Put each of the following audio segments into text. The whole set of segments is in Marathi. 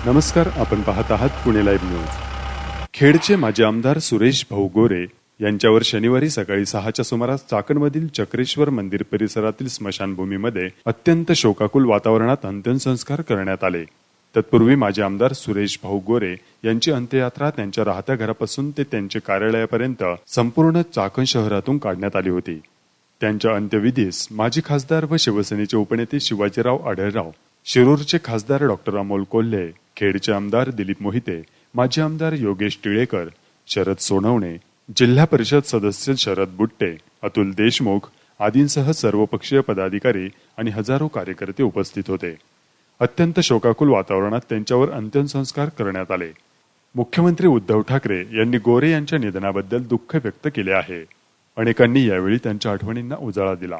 नमस्कार, आपण पाहत आहात पुणे लाईव्ह न्यूज। खेडचे माजी आमदार सुरेश भाऊ गोरे यांच्यावर शनिवारी सकाळी 6च्या सुमारास चाकणमधील चक्रेश्वर मंदिर परिसरातील स्मशानभूमीमध्ये अत्यंत शोकाकुल वातावरणात अंत्यसंस्कार करण्यात आले। तत्पूर्वी माजी आमदार सुरेश भाऊ गोरे यांची अंत्ययात्रा त्यांच्या राहत्या घरापासून ते त्यांच्या कार्यालयापर्यंत संपूर्ण चाकण शहरातून काढण्यात आली होती। त्यांच्या अंत्यविधीस माजी खासदार व शिवसेनेचे उपनेते शिवाजीराव आढळराव, शिरूरचे खासदार डॉक्टर अमोल कोल्हे, खेडचे आमदार दिलीप मोहिते, माजी आमदार योगेश टिळेकर, शरद सोनवणे, जिल्हा परिषद सदस्य शरद बुट्टे, अतुल देशमुख आदींसह सर्वपक्षीय पदाधिकारी आणि हजारो कार्यकर्ते उपस्थित होते। अत्यंत शोकाकुल वातावरणात त्यांच्यावर अंत्यसंस्कार करण्यात आले। मुख्यमंत्री उद्धव ठाकरे यांनी गोरे यांच्या निधनाबद्दल दुःख व्यक्त केले आहे। अनेकांनी यावेळी त्यांच्या आठवणींना उजाळा दिला।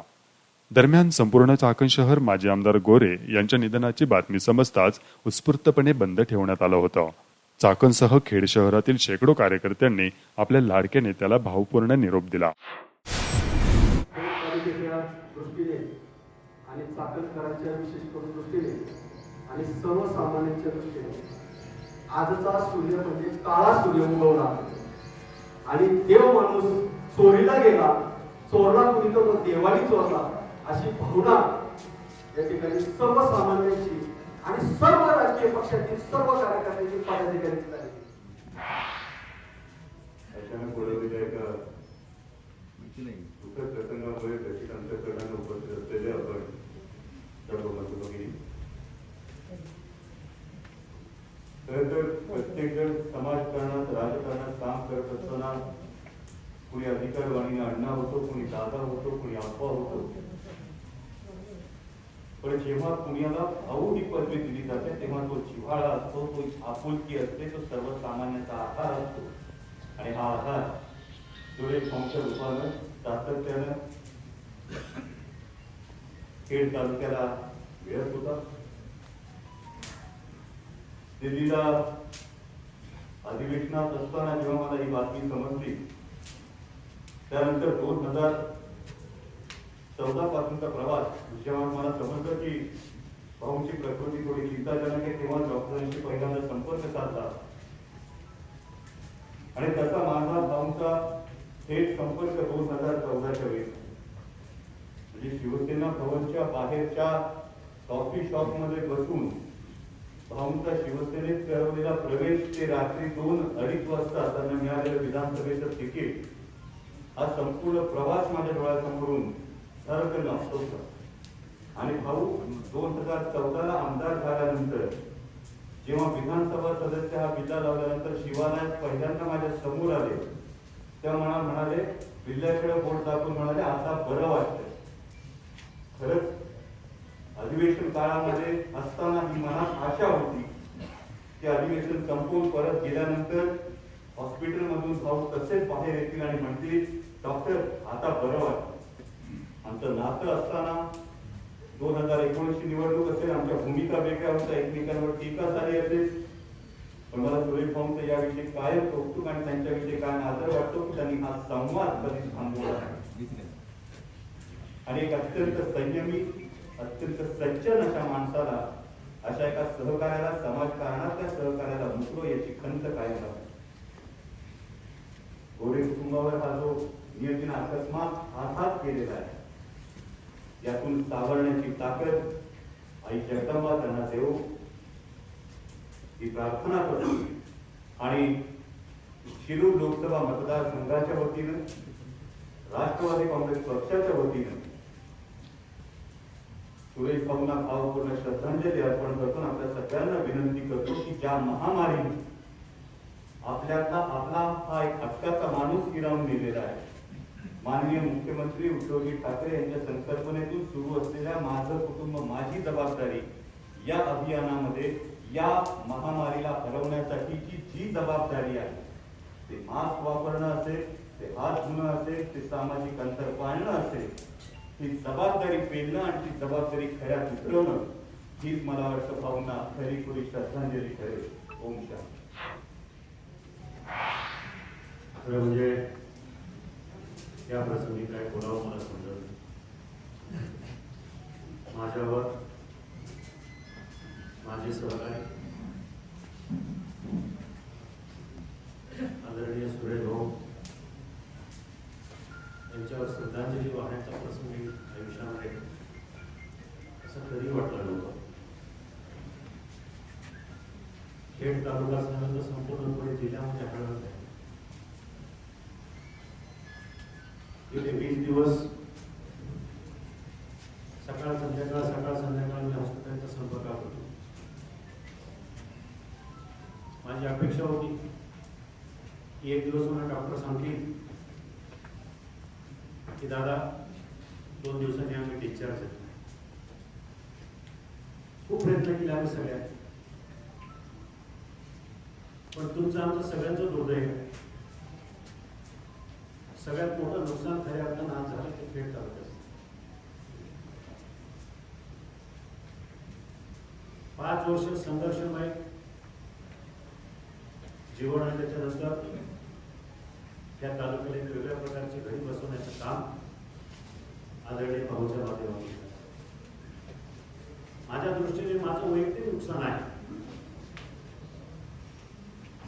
दरम्यान संपूर्ण चाकण शहर माजी आमदार गोरे यांच्या निधनाची बातमी समजताच उत्स्फूर्तपणे बंद ठेवण्यात आलं होतं। चाकणसह खेड शहरातील शेकडो कार्यकर्त्यांनी आपल्या लाडक्या नेत्याला भावपूर्ण निरोप दिला। आणि चाकणकरांच्या विशेष करून दृष्टीने आणि सर्वसामान्यांच्या दृष्टीने आजचा सूर्य म्हणजे काळा सूर्य उगवला आणि देव माणूस चोरीला गेला, चोरला कुणी तर देवानी चोरला अशी भावना या ठिकाणी सर्वसामान्यांची आणि सर्व राजकीय पक्षातील सर्व कार्यकर्त्यांची पदाधिकाऱ्यांची झाली। अचानक बोलवलेल्या एका दुःखद प्रसंगामुळे त्याची अंतःकरणाने उपस्थित असलेले आपण सर्व बंधू-भगिनी, खरं तर प्रत्येक जण समाजकारणात राजकारणात काम करत असताना कुणी अधिकारवाणीने अण्णा होतो, कुणी दादा होतो, कुणी आप्पा होतो, पण जेव्हा कुणाला भाऊ ही पदवी दिली जाते तेव्हा तो जिव्हाळा असतो, तो आपुलकी असते, तो सर्वसामान्यांचा आधार असतो आणि हा आधार सुरेश भाऊंच्या रूपानं सातत्यानं खेड तालुक्याला मिळत होता। दिल्लीला अधिवेशनात असताना जेव्हा मला ही बातमी समजली, त्यानंतर 2014 पासूनचा प्रवास जेव्हा मला समजलं की भाऊंची प्रकृती थोडी चिंताजनक आहे, तेव्हा डॉक्टरांशी पहिल्यांदा संपर्क साधला आणि त्याचा माझा भाऊंचा थेट संपर्क 2014च्या वेळी म्हणजे शिवसेना भवनच्या बाहेरच्या कॉफी शॉप मध्ये बसून भाऊंचा शिवसेनेत ठरवलेला प्रवेश ते रात्री 2-2:30 वाजता त्यांना मिळालेलं विधानसभेचं तिकीट, हा संपूर्ण प्रवास माझ्या डोळ्यासमोरून सरकला होता। आणि भाऊ 2014ला आमदार झाल्यानंतर जेव्हा विधानसभा सदस्य हा बिल्ला लावल्यानंतर शिवालयात पहिल्यांदा माझ्या समोर आले, तेव्हा म्हणाले, बिल्ल्याकडे बोट दाखवून म्हणाले, आता बरं वाटतंय। खरंच अधिवेशन काळामध्ये असताना ही मनात आशा होती की अधिवेशन संपून परत गेल्यानंतर हॉस्पिटल मधून भाऊ कसे बाहेर येतील आणि म्हणतील, डॉक्टर आता बरं वाटतं। आमचं नातं असताना 2019ची निवडणूक असेल, आमच्या भूमिका वेगळ्या होत्या, एकमेकांवर टीका झाली असेल, पण मला सुरेश भाऊंचं याविषयी कायम कौतुक आणि त्यांच्याविषयी कायम आदर वाटतो की त्यांनी हा संवाद कधीच थांबवला नाही आणि एक अत्यंत संयमी, अत्यंत सज्जन अशा माणसाला, अशा एका सहकार्याला, समाजकारणातल्या सहकार्याला मुकलो याची खंत कायम राहते। गोरे कुटुंबावर हा जो नियोजन अकस्मात आघात केलेला आहे, यातून सावरण्याची ताकद आई जगदंबा त्यांना देव ही प्रार्थना करतो आणि शिरूर लोकसभा मतदारसंघाच्या वतीनं, राष्ट्रवादी काँग्रेस पक्षाच्या वतीनं सुरेश भाऊंना भावपूर्ण श्रद्धांजली अर्पण करतो। आपल्या सगळ्यांना विनंती करतो की ज्या महामारीने आपल्यातला आपला हा एक हक्काचा माणूस हिरावून गेलेला आहे, माननीय मुख्यमंत्री उद्धवजी ठाकरे यांच्या संकल्पनेतून सुरू असलेल्या माझं कुटुंब माझी जबाबदारी या अभियानामध्ये या महामारीला हरवण्यासाठीची जी जबाबदारी आहे, ते मास्क वापरणं असेल, ते हात धुणं असेल, ते सामाजिक अंतर पाळणं असेल, ही जबाबदारी पेलणं आणि ती जबाबदारी खऱ्यात उतरवणं, हीच मला वाटतं भाऊंना खरी खुरी श्रद्धांजली ठरेल। ओम शांती। खरं म्हणजे या प्रसंगी काय बोलावं मला समजत नाही। माझ्यावर माझे सहकारी खेड तालुका संघ संपूर्णपणे जिल्ह्यामध्ये हरवत आहे. गेले 20 दिवस सकाळ संध्याकाळ मी हॉस्पिटलच्या संपर्कात होतो. माझी अपेक्षा होती की एक दिवस मला डॉक्टर सांगतील की दादा 2 दिवसांनी आम्ही डिस्चार्ज झालो. खूप प्रयत्न केले आम्ही सगळ्यांनी, पण तुमचं आमचं सगळ्यांचं दुर्दैव आहे. सगळ्यात मोठं नुकसान खऱ्या अर्थानं आज झालं ते खेड तालुक्यात. 5 वर्ष संघर्षमय जीवन आणि त्याच्यानंतर त्या तालुक्याला एक वेगळ्या प्रकारची घरी बसवण्याचं काम आदरणीय भाऊच्या माध्यमातून. माझ्या दृष्टीने माझं वैयक्तिक नुकसान आहे.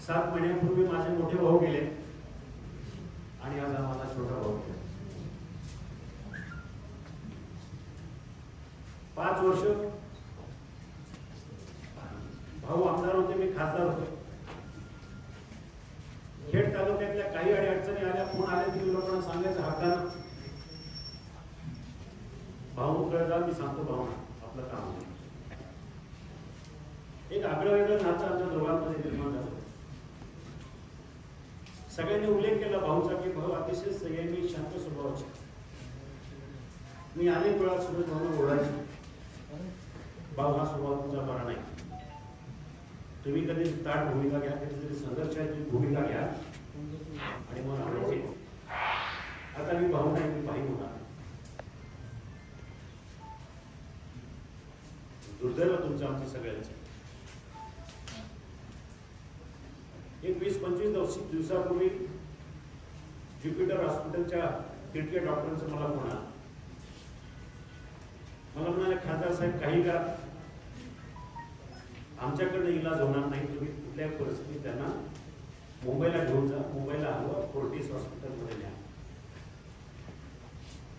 7 महिन्यापूर्वी माझे मोठे भाऊ गेले आणि आज माझा छोटा भाऊ गेला. 5 वर्ष भाऊ आमदार होते, मी खासदार होतो. खेड तालुक्यातल्या काही अडचणी आल्या, फोन आले की लोकांना सांगायचं हक्कानं भाऊ कळला, मी सांगतो भाऊ आपलं काम आहे. एक आगळं वेगळं नातं आमच्या दोघांमध्ये निर्माण झालं. सगळ्यांनी उल्लेख केला भाऊचा की भाऊ अतिशय संयमी शांत स्वभावाचे. मी अनेक वेळा सुरेश भाऊला बोलायचो, भाऊ हा स्वभाव तुमचा बरा नाही, तुम्ही कधी ताट भूमिका घ्या, कधीतरी संघर्षाची भूमिका घ्या आणि मग आवडायचे. आता मी भाऊ नाही, मी भाई होणार. दुर्दैव तुमचं आमचं सगळ्यांचं. एक 20-25 दिवसापूर्वी ज्युपिटर हॉस्पिटलच्या तिथल्या डॉक्टरांचा मला फोन आला. मला म्हणाले खासदार साहेब काही करा, आमच्याकडनं इलाज होणार नाही, तुम्ही कुठल्या परिस्थितीत त्यांना मुंबईला घेऊन जा, मुंबईला हलवा, फोर्टिस हॉस्पिटलमध्ये न्या.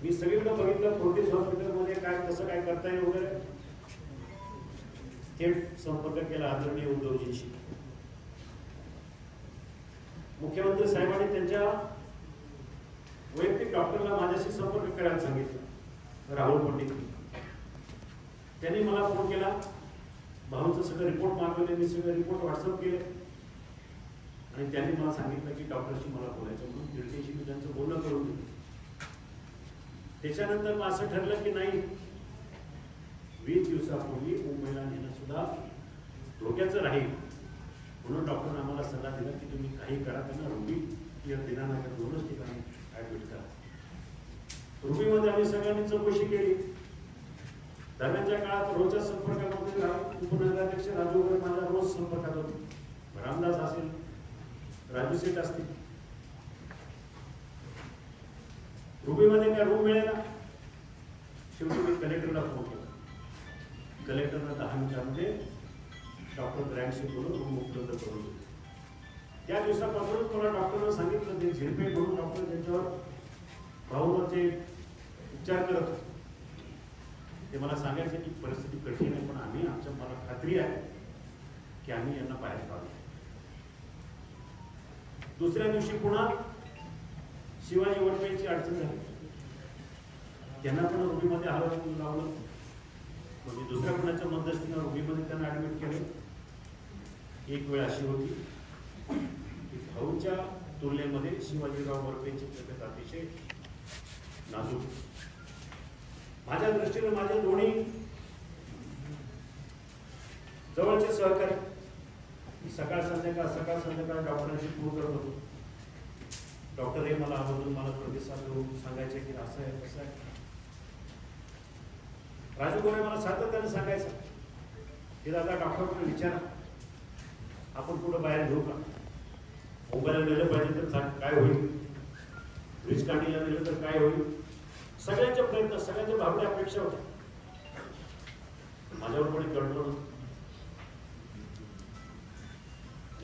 मी सगळीकडे बघितलं फोर्टिस हॉस्पिटलमध्ये काय कसं काय करता येईल वगैरे. थेट संपर्क केला आदरणीय उद्धवजींशी. मुख्यमंत्री साहेबांनी त्यांच्या वैयक्तिक डॉक्टरला माझ्याशी संपर्क करायला सांगितलं, राहुल पंडित. त्यांनी मला फोन केला, भाऊंचं सगळं रिपोर्ट मागवले, मी सगळे रिपोर्ट व्हॉट्सअप केले आणि त्यांनी मला सांगितलं की डॉक्टरशी मला बोलायचं म्हणून दीडशेशी मी त्यांचं बोलणं करून दिलं. त्याच्यानंतर मग असं ठरलं की नाही, 20 दिवसापूर्वी मुंबईला नेणं सुद्धा धोक्याचं राहील, म्हणून डॉक्टरने आम्हाला सल्ला दिला की तुम्ही काही करा, त्यांना रुबी या दिनानगर 2च ठिकाणी ऍडमिट करा. रुबीमध्ये आम्ही सगळ्यांनी चौकशी केली. दरम्यानच्या काळात रोजच्या संपर्कामध्ये उपनगराध्यक्ष राजू वगैरे माझ्या रोज संपर्कात होते. रामदास असेल, राजू सेठ असतील. रुबीमध्ये काय रूम मिळेल ना, शेवटी मी कलेक्टरला फोन केला. कलेक्टरला 10 मिनिटांमध्ये डॉक्टर ग्रँडशी बोलून रूम उपलब्ध करून दिली. त्या दिवसापासूनच मला डॉक्टरनं सांगितलं, ते झिरपे म्हणून डॉक्टर त्यांच्यावर भाऊवरचे उपचार करत होते. ते मला सांगायचं की परिस्थिती कठीण आहे, पण आम्ही मला खात्री आहे की आम्ही यांना बाहेर काढू. दुसऱ्या दिवशी पुन्हा शिवाजी वडपेची अडचण झाली. त्यांना पण रुबीमध्ये हलवून लावलं. म्हणजे दुसऱ्या कुणाच्या मध्यस्थीनं रुबीमध्ये त्यांना ऍडमिट केलं. एक वेळ अशी होती की भाऊच्या तुलनेमध्ये शिवाजीराव वडपेची तब्येत अतिशय नाजूक. माझ्या दृष्टीने माझे दोन्ही जवळचे सहकारी सकाळ संध्याकाळ डॉक्टरांशी फोन करत होतो. डॉक्टर हे मला आवर्जून मला प्रतिसाद देऊन सांगायचे की असं आहे कसं आहे. राजू गोरे मला सातत्याने सांगायचं की दादा डॉक्टरकडे विचारा, आपण कुठं बाहेर घेऊ का, मुंबईला नेलं पाहिजे तर काय होईल, ब्रिज काढीला नेलं तर काय होईल. सगळ्यांचे प्रयत्न, सगळ्यांच्या भावना अपेक्षा होत्या. माझ्यावर कोणी कळलं नव्हतं.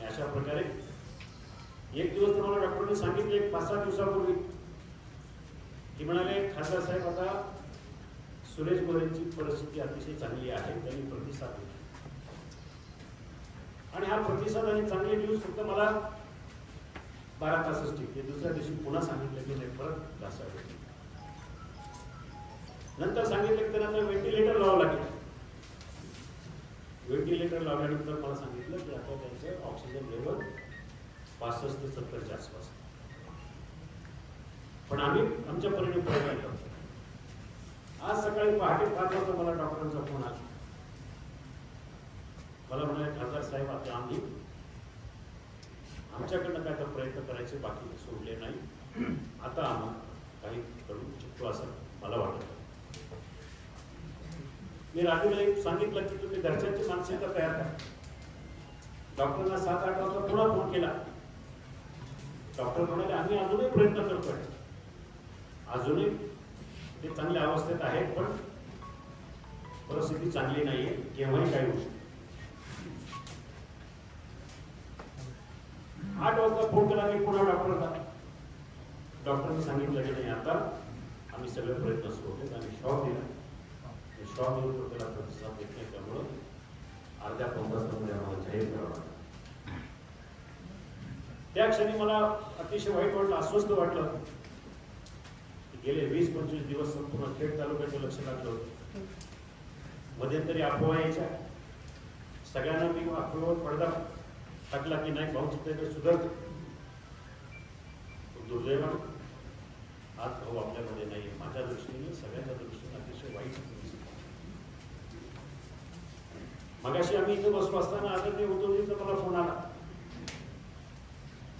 अशा प्रकारे एक दिवस तुम्हाला डॉक्टरने सांगितले 5-6 दिवसापूर्वी की म्हणाले खासदार साहेब आता सुरेश गोरेंची परिस्थिती अतिशय चांगली आहे, त्यांनी प्रतिसाद दिला. आणि हा प्रतिसाद आणि चांगले न्यूज फक्त मला 12 तासच टिकते. दुसऱ्या दिवशी पुन्हा सांगितलं की नाही परत घासावे. नंतर सांगितलं की त्यानंतर व्हेंटिलेटर लावावं लागेल. व्हेंटिलेटर लावल्यानंतर मला सांगितलं की आता त्यांचं ऑक्सिजन लेवल 65 ते 70च्या आसपास. पण आम्ही आमच्या परीने प्रयत्न करतो. आज सकाळी पहाटे 5 वाजता मला डॉक्टरांचा फोन आला. मला म्हणाले खासदार साहेब आता आम्ही आमच्याकडनं काय तर प्रयत्न करायचे बाकी सोडले नाही. आता आम्हाला काही करू शकतो असं मला वाटतं. मी राजूला सांगितलं की तुम्ही घरच्यांची मानसिकता तयार करा. डॉक्टरना 7-8 वाजता पुन्हा फोन केला. डॉक्टर म्हणाले आम्ही अजूनही प्रयत्न करतोय. अजूनही ते चांगल्या अवस्थेत आहेत पण परिस्थिती चांगली नाहीये. केव्हाही काही होऊ शकते. 8 वाजता फोन केला मी पुन्हा डॉक्टरला. डॉक्टरने सांगितलं की नाही आता आम्ही सगळे प्रयत्न सुरू केले आणि शॉक दिला. शॉक देऊन तो त्याला प्रतिसाद देत नाही. त्यामुळं अर्ध्या 5 तासामध्ये आम्हाला जाहीर करावं लागलं. त्या क्षणी मला अतिशय वाईट वाटलं, अस्वस्थ वाटलं. गेले 20-25 दिवस संपूर्ण खेड तालुक्याचं लक्ष लागलं होतं. मध्यंतरी अफवा यायच्या. सगळ्यांना मी अफवेवर पडदा टाकला की नाही भाऊ चित्ते सुधारतो. दुर्दैवानं आज भाऊ आपल्यामध्ये नाही. माझ्या दृष्टीने सगळ्यांच्या दृष्टीने अतिशय वाईट स्थिती. मगाशी आम्ही इथं बसलो असताना आदरणीय उद्धवजींचा मला फोन आला.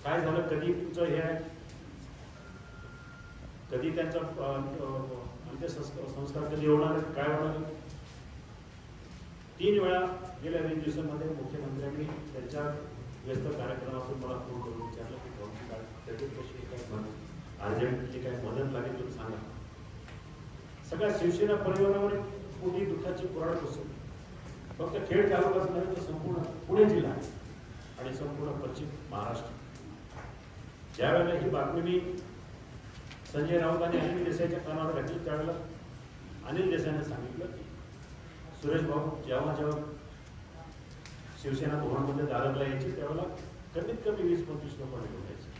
काय झालं, कधी तुमचं हे आहे, कधी त्यांचा अंत्यसंस्कार कधी होणार, काय होणार. 3 वेळा गेल्या 20 दिवसांमध्ये मुख्यमंत्र्यांनी त्यांच्या व्यस्त कार्यक्रमातून मला फोन करून विचारलं की भाऊची काय तब्येत कशी काय, अर्जंटली काय मदत लागेल तुम्ही सांगा. सगळ्या शिवसेना परिवारावर मोठी दुःखाची कुऱ्हाड कोसळली. फक्त खेड तालुकाच नाही तर संपूर्ण पुणे जिल्हा आणि संपूर्ण पश्चिम महाराष्ट्र. ज्या वेळेला ही बातमी मी संजय राऊत आणि अनिल देसाईच्या कानावर घातली त्यावेळेला अनिल देसाईने सांगितलं की सुरेश भाऊ जेव्हा जेव्हा शिवसेना भवनमध्ये दादरला यायची त्यावेळेला कमीत कमी 20-25 लोक निघून यायचे,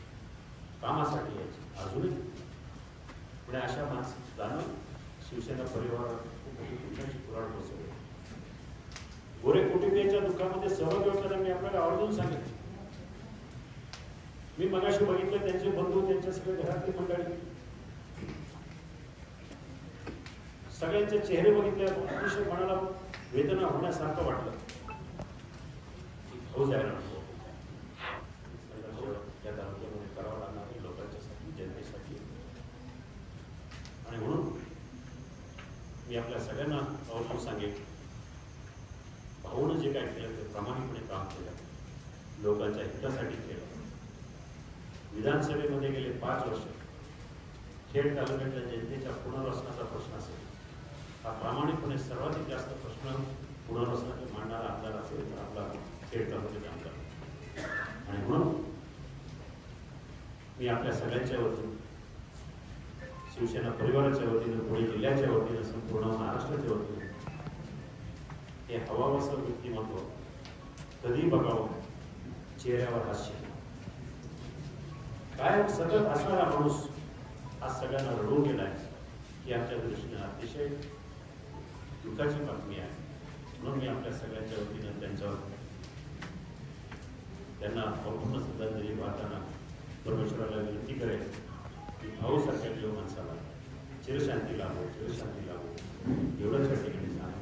कामासाठी यायचे. अजूनही म्हणजे अशा माणसानं शिवसेना परिवारात खूप मोठी दुःखाची कुऱ्हाड कोसळली. गोरे कुटुंबियांच्या दुःखामध्ये सहभागी होताना मी आपल्याला आवर्जून सांगितलं. मी मगाशी बघितलं त्यांचे बंधू, त्यांच्या सगळ्या घरातली मंडळी, सगळ्यांचे चेहरे बघितले अतिशय मनाला वेदना होण्यासारखं वाटलं. भाऊ जायला नको या तालुक्यामध्ये करावं लागणार आहे लोकांच्यासाठी, जनतेसाठी. आणि म्हणून मी आपल्या सगळ्यांना आवर्जून सांगेन, भाऊनं जे काय केलं ते प्रामाणिकपणे काम केलं, लोकांच्या हितासाठी केलं. विधानसभेमध्ये गेले 5 वर्ष खेड तालुक्यातल्या जनतेच्या पुनर्वसनाचा प्रश्न असेल, हा प्रामाणिकपणे सर्वाधिक जास्त प्रश्न पुनर्वसनाचे मांडणारा आमदार असेल तर आपला खेड तालुक्याचे आमदार. आणि म्हणून मी आपल्या सगळ्यांच्या वतीने, शिवसेना परिवाराच्या वतीनं, पुणे जिल्ह्याच्या वतीनं, संपूर्ण महाराष्ट्राच्या वतीने हे हवावसर व्यक्तिमत्व कधी बघावं, चेहऱ्यावर हास्य, काय सतत असणारा माणूस आज सगळ्यांना रडून गेलाय ही आमच्या दृष्टीने अतिशय दुःखाची बातमी आहे. म्हणून मी आपल्या सगळ्यांच्या वतीनं त्यांना अपूर्ण श्रद्धांजली वाहताना परमेश्वराला विनंती करेल की भाऊसारख्या देव माणसाला चिरशांती लाभो, चिरशांती लाभो. एवढंच या ठिकाणी सांगून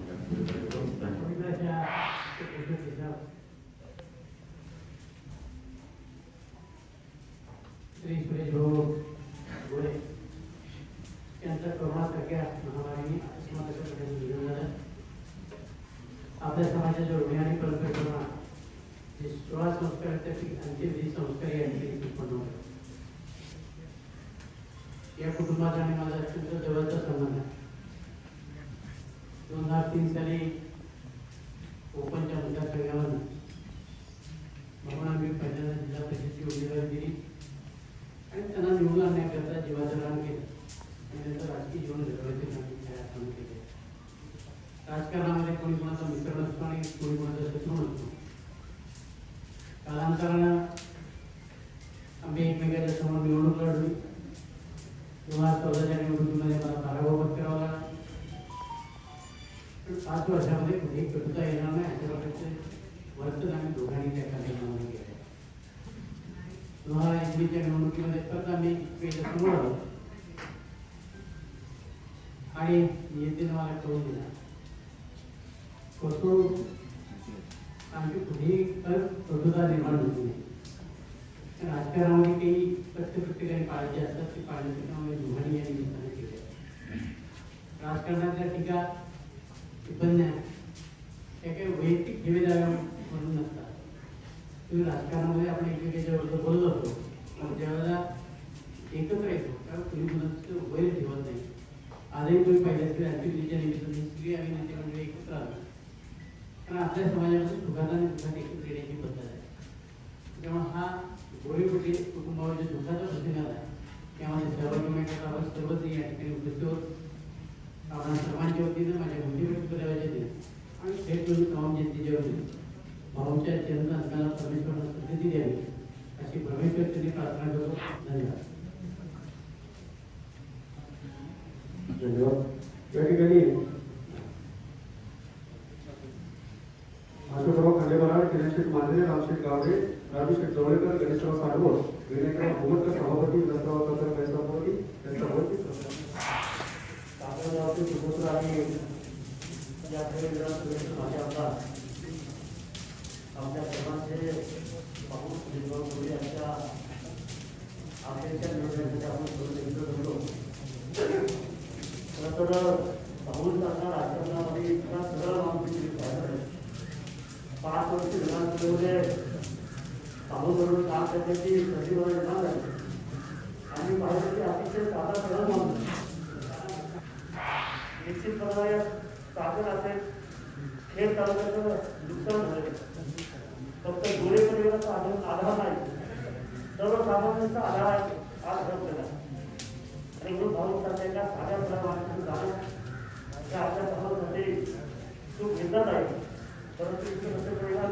श्री सुरेश भाऊ गोरे यांच्या कोरोनासारख्या महामारीने अकस्मात अशा प्रकारे निधन झालं. आपल्या समाजाच्या ऋणी आणि परंपरेप्रमाणे जे 16 संस्कार त्यापैकी अंत्यविधी संस्कार या ठिकाणी संपन्न होतात. या कुटुंबाचा आणि माझा अत्यंत जवळचा संबंध आहे. 2003 साली ओपनच्या मतदारसंघावर भावना मी पहिल्यांदा जिल्हा परिषदेची उमेदवारी दिली आणि त्यांना निवडून आणण्याकरता जीवाचं रान केलं आणि त्यांचं राजकीय जीवन घडवायचे काम केले. राजकारणामध्ये कोणी कोणाचा मित्र नसतो आणि कोणी कोणाचा शत्रू नसतो. कालांतरानं आम्ही एकमेकाच्या समोर निवडणूक लढली किंवा स्वतःच्या निवडणुकीमध्ये मला पराभव पत्करावा लागला. पण 5 वर्षामध्ये कुठेही कटुता येणार नाही अशा प्रकारचे वर्तन आम्ही दोघांनी त्या कार्यक्रमामध्ये केलं. तुम्हाला एकमेकाच्या निवडणुकीमध्ये परत आम्ही एकमेकाच्या समोर आलो आणि नियतीनं मला कळून दिला कटू आमची कुठेही कटुता निर्माण होती नाही. राजकारणामध्ये काही प्रत्येकाने काळजी असतात ती पाळण्याचं काम दोघांनी या निमित्ताने केलं. राजकारणातल्या टीका टिप्पण्या त्या काही वैयक्तिक जिम्मेदाऱ्या म्हणून नसतात. तुम्ही राजकारणामध्ये आपण एकमेकाच्या बरोबर बोलत असतो पण ज्यावेळेला एकत्र येतो कारण तुम्ही कुणाचं वैर ठेवत नाही. आजही तुम्ही पाहिजे ऍक्टिव्हिटीच्या निमित्ताने सगळी आम्ही नेते मंडळी एकत्र आलो कारण आपल्या समाजामध्ये सुखात आणि दुःखात एकत्र येण्याची पद्धत आहे. त्यामुळे हा गोळीपट्टी कुटुंबावर जे दुःखाचा प्रसंग आला त्यामध्ये सहभागी होण्याकरता आपण सर्वच या ठिकाणी उपस्थित होत आपण सर्वांच्या वतीनं माझ्या बुद्धिबळाच्या वतीनं आणि थेट तमाम जनतेच्या वतीनं भाऊच्या चरणदानाला परमेश्वराला प्रसिद्धी द्यावी अशी परमेश्वराची प्रार्थना करतो. धन्यवाद. धन्यवाद. या ठिकाणी आशोकराव खंडेबराड, किरणशेठ मांजरे, रामशेठ गावडे, राजूशेठ जवळेकर, गणेशराव साडवळ, विनायकराव भूमटकर सभापती, विलासराव कातर सभापती, सभापती काकडगावचे सुपुत्र आणि या माझे आमदार आमच्या सर्वांचे पाहून सुरेशभाऊ गोरे यांच्या आखेरच्या निवडणुकीसाठी आपण सर्व एकत्र जमलो. खरं तर भाऊन सारखा राजकारणामध्ये इतका सरळ माणूस 5 वर्ष विधानसभेमध्ये भाऊबरोबर काम करण्याची प्रतिभा निर्माण झाली आणि पाहिलं की अतिशय साधा सरळ माणूस निश्चितपणे ताकद असेल खेळ तालुक्याचं नुकसान झालं. फक्त गोरे परिवाराचा आधार नाही सर्वसामान्यांचा आधार आज ठरवलेला आणि म्हणून भाऊ साहेबांच्या साध्या प्रमाणात जाणं हे आपल्या समाजासाठी खूप घेतात आहे. परंतु इथे कसं परिवार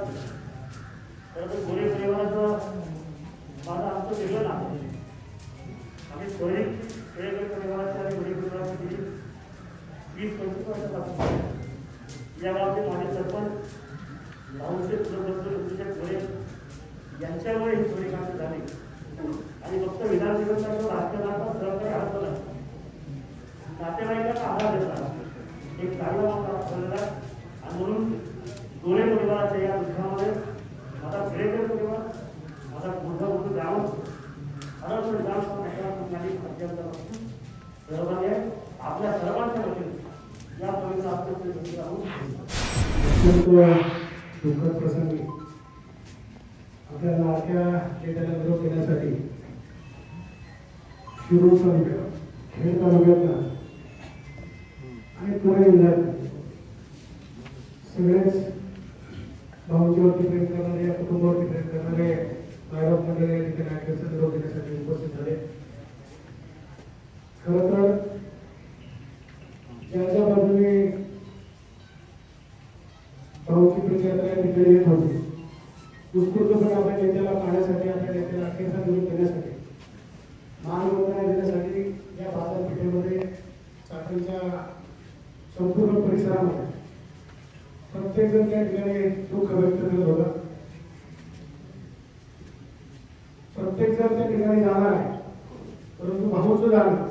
परंतु गोरे परिवाराचं माझं आमचं वेगळं नाही. आम्ही सोयी वेगवेगळ्या परिवाराच्या आणि गोरे परिवाराची 20-25 वर्षापासून या गावचे माझे सरपंच भाऊचे तुझे गोरे यांच्यामुळे ही सोयी कामं झाली आणि फक्त विधानसभेचा राजकारणाचा सहकारी आंदोलन नातेवाईकांना आधार देतात एक चांगला मार्ग ठरलेला आणि म्हणून गोरे परिवाराच्या या दुःखामध्ये माझा खेडेकर परिवार माझा मोठं गाव अनंत गाव सहभागी आहे. आपल्या सर्वांच्या वतीने या पवित्र दुःखद प्रसंगी आपल्या लाडक्या नेत्याला निरोप देण्यासाठी शिरूर तालुक्यात खेड तालुक्यातला आणि पुणे जिल्ह्यात सगळेच भाऊंच्यावरती प्रेम करणारे या कुटुंबावरती प्रेम करणारे मायबाप मंडळी या ठिकाणी नाट्याचा निरोप देण्यासाठी उपस्थित झाले. खरं तर ज्याच्या बाजूने भाऊची प्रतियात्रा या ठिकाणी येत होती उत्स्फूर्तपणे आपल्या नेत्याला पाहण्यासाठी आपल्या नेत्याला अखेरचा निरोप देण्यासाठी मानवंदना देण्यासाठी या बाजारपेठेमध्ये चाकणच्या संपूर्ण परिसरामध्ये प्रत्येक जण त्या ठिकाणी दुःख व्यक्त करत होता. प्रत्येक जण त्या ठिकाणी जाणार आहे परंतु भाऊचं जाणं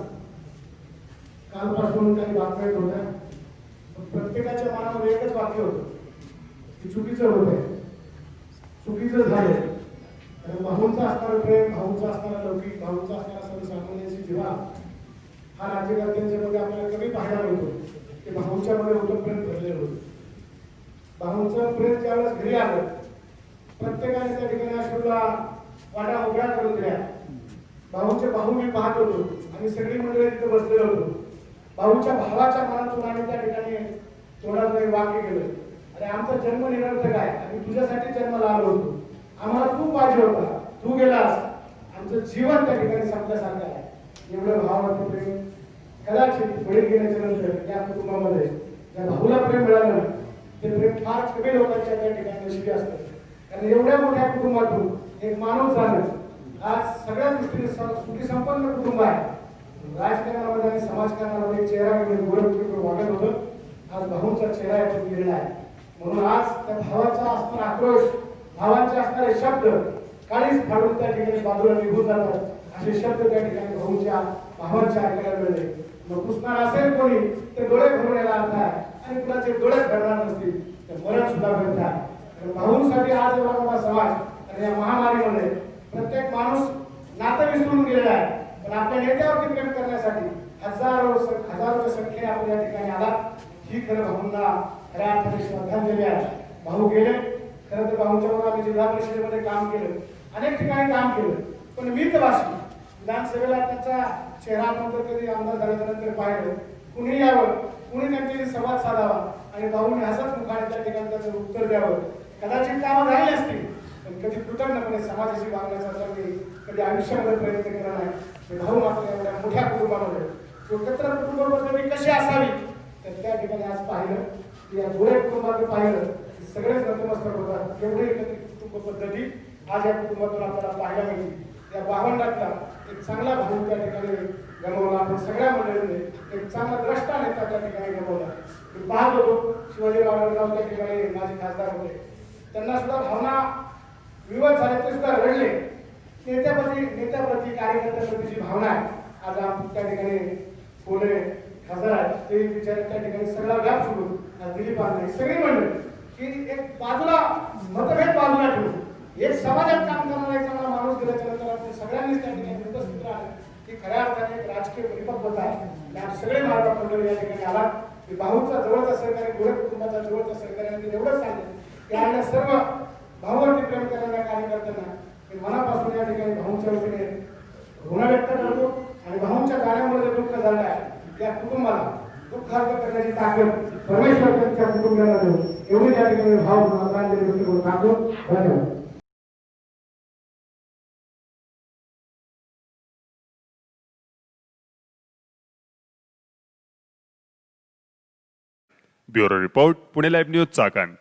कालपासून काही बातम्या येत होत्या. प्रत्येकाच्या मनामध्ये एकच वाक्य होतं की चुकीचं होतंय चुकीचं झालंय. कारण भाऊंचा असणारा प्रेम भाऊंचा असणारा लौकिक भाऊंचा असणारा सर्वसामान्यांची जिव्हा हा राज्यकर्त्यांच्या मध्ये आपल्याला कमी पाहायला मिळतो की भाऊंच्या मध्ये होतं प्रेम भरलेलं होतं. भाऊंचं प्रेम ज्यावेळेस घरी आलं प्रत्येकाने त्या ठिकाणी अश्रूला वाटा उघड्या करून दिल्या. भाऊंचे भाऊ मी पाहत होतो आणि सगळी मंडळी तिथे बसलेलो होतो. भाऊच्या भावाच्या मनातून आम्ही त्या ठिकाणी तोंडात वाक्य केलं अरे आमचा जन्म निरर्थक आहे आम्ही तुझ्यासाठी जन्माला आलो होतो. आम्हाला तू पाहिजे होता तू गेलास आमचं जीवन त्या ठिकाणी संपल्यासारखं आहे. एवढं भावाचं प्रेम कदाचित वडील गेल्याच्या नंतर या कुटुंबामध्ये ज्या भाऊला प्रेम मिळालं ते प्रेम फार कमी लोकांच्या त्या ठिकाणी नशिबी असतं. कारण एवढ्या मोठ्या कुटुंबातून एक माणूस झालं आज सगळ्या दृष्टीने सुखी संपन्न कुटुंब आहे. राजकारणामध्ये आणि समाजकारणामध्ये एक चेहरा वाटत होतं. आज भाऊंचा चेहरा यातून गेलेला आहे. म्हणून आज त्या भावाचा असणारा आक्रोश, भावांचे असणारे शब्द काळीच फाडून त्या ठिकाणी बाजूला निघून जातात. असे शब्द त्या ठिकाणी भाऊंच्या भावांच्या ऐकायला मिळाले. मग पुसणार असेल कोणी ते डोळे भरून यायला अर्थ आहे आणि कुणाचे डोळेच भरणार नसतील तर मरण सुद्धा भरत आहे. भाऊंसाठी आज एवढा मोठा समाज आणि या महामारीमध्ये प्रत्येक माणूस नातं विसरून गेलेला आहे. पण आपल्या नेत्यावरती प्रेम करण्यासाठी हजारोच्या संख्येने आपण या ठिकाणी आला. ही खरं भाऊंना खऱ्या अर्थाने श्रद्धांजली आहे. भाऊ गेले. खरं तर भाऊंच्या बरोबर आम्ही जिल्हा परिषदेमध्ये काम केलं, अनेक ठिकाणी काम केलं. पण मितभाषी विधानसभेला त्यांचा चेहरा नंतर कधी आमदार झाल्यानंतर पाहिलं. कुणी यावं, कुणी त्यांच्याशी संवाद साधावा आणि भाऊने हसत मुखाने त्या ठिकाणी त्याचं उत्तर द्यावं. कदाचित कामं झाली असतील पण कधी कृतज्ञपणे समाजाशी वागण्याचा तर मी कधी आयुष्यामध्ये प्रयत्न केला नाही. भाऊ मात्र एवढ्या मोठ्या कुटुंबामध्ये एकत्र कुटुंब पद्धती कशी असावी तर त्या ठिकाणी आज पाहिलं की या गोऱ्या कुटुंबाकडे पाहिलं की सगळेच नतमस्तक होतात. एवढे एकत्रित कुटुंब पद्धती आज या कुटुंबातून आपल्याला पाहायला मिळते. या भावंडातला एक चांगला भाऊ त्या ठिकाणी गमावला. आपण सगळ्या मंडळीने एक चांगला द्रष्टा नेता त्या ठिकाणी गमावला. मी पाहत होतो शिवाजीराव आढळराव त्या ठिकाणी माझे खासदार होते. त्यांना सुद्धा भावना विवाद झाले ते सुद्धा रडले. नेत्याप्रती कार्यकर्त्याप्रती जी भावना आहे आज आपण त्या ठिकाणी बोलले खासदार आहेत ते विचार त्या ठिकाणी सगळा व्याप सोडून आज दिलीप आणले सगळी मंडळी की एक बाजूला मतभेद बाजूला ठेवून एक समाजात काम करणारा एक चांगला माणूस गेल्याच्या नंतर आपण सगळ्यांनीच त्या ठिकाणी उपस्थित राहिलं की खऱ्या अर्थाने एक राजकीय परिपक्वता आहे. आणि आज सगळे मार्ग मंडळी या ठिकाणी आला की भाऊचा जवळचा सहकारी गोरख कुटुंबाचा जवळचा सहकार्याने एवढंच सांगितलं की आपल्या सर्व भाऊवरती प्रेम करणाऱ्या कार्यकर्त्यांना मी मनापासून या ठिकाणी भाऊंच्या वतीने ऋण व्यक्त करतो. आणि भाऊंच्या जाण्यामुळे जे दुःख झालं आहे या कुटुंबाला दुःखार्थ करण्याची ताकद परमेश्वर त्यांच्या कुटुंबियांना देऊ एवढी या ठिकाणी भाव आदरांजली व्यक्त करून टाकतो. धन्यवाद. Bureau report, Pune live news, Chakan.